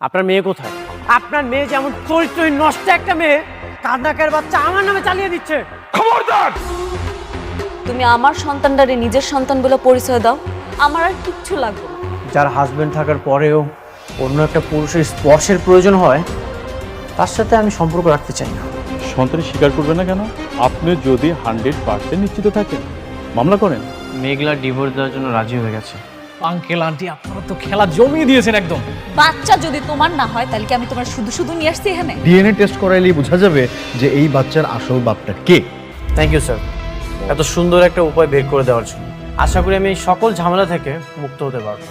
আপনার মেয়ে কোথায়? আপনার মেয়ে যেমন চরিত্রহীন নষ্ট একটা মেয়ে, কান্নাকের বাচ্চা আমার নামে চালিয়ে দিচ্ছে। খবরদার! তুমি আমার সন্তানটারে নিজের সন্তান বলে পরিচয় দাও, আমার আর কিচ্ছু লাগবে না। যার হাজবেন্ড থাকার পরেও অন্য একটা পুরুষের স্পর্শের প্রয়োজন হয়, তার সাথে আমি সম্পর্ক রাখতে চাই না। সন্তান স্বীকার করবে না কেন? আপনি যদি 100% নিশ্চিত থাকেন মামলা করেন। মেঘলা ডিভোর্স দেওয়ার জন্য রাজি হয়ে গেছে। আঙ্কেল আন্টি আপনারা তো খেলা জমিয়ে দিয়েছেন একদম। বাচ্চা যদি তোমার না হয় তাহলে কি আমি তোমার শুধু শুধু নিয়ে আসছি এখানে? ডিএনএ টেস্ট করাইলেই বোঝা যাবে যে এই বাচ্চার আসল বাপটা কে। থ্যাংক ইউ স্যার, এত সুন্দর একটা উপায় বের করে দেওয়ার জন্য। আশা করি আমি এই সকল ঝামেলা থেকে মুক্ত হতে পারবো।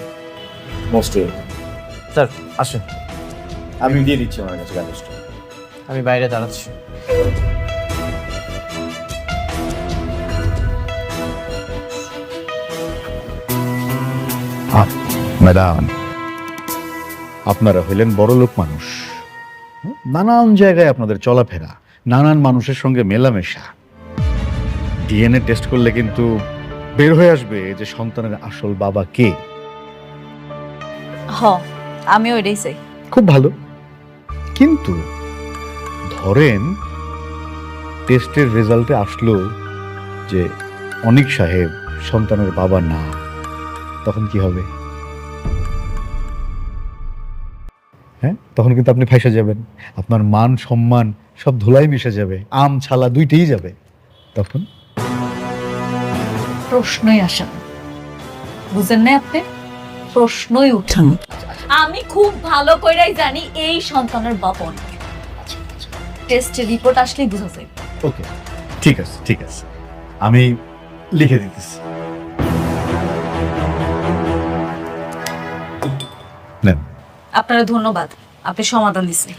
মোস্ট স্যার আসেন, আমি দিয়ে দিচ্ছি আমার কাছে কাগজটা। আমি বাইরে দাঁড়াচ্ছি। ম্যাডাম, আপনারা হইলেন বড়লোক মানুষ, নানান জায়গায় আপনাদের চলাফেরা, নানান মানুষের সঙ্গে মেলামেশা। ডিএনএ টেস্ট করলে কিন্তু বের হয়ে আসবে যে সন্তানের আসল বাবা কে। হ, আমিও এটাই চাই। খুব ভালো, কিন্তু ধরেন টেস্টের রেজাল্টে আসলো যে অনিক সাহেব সন্তানের বাবা না, তখন কি হবে? হ্যাঁ, তখন কিন্তু আপনি ফাঁসে যাবেন, আপনার মান সম্মান সব ধুলাই মিশে যাবে, আম ছালা দুইটাই যাবে। তখন প্রশ্নই আসে না, বুঝেন না আপনি? প্রশ্নই উঠেন। আমি খুব ভালো কইরাই জানি এই সন্তানের বাবা অনেক। টেস্টের রিপোর্ট আসলেই বুঝা যায়। ওকে, ঠিক আছে ঠিক আছে, আমি লিখে দিতেছি। নেন। আপনারা ধন্যবাদ, আপনি সমাধান দিচ্ছেন।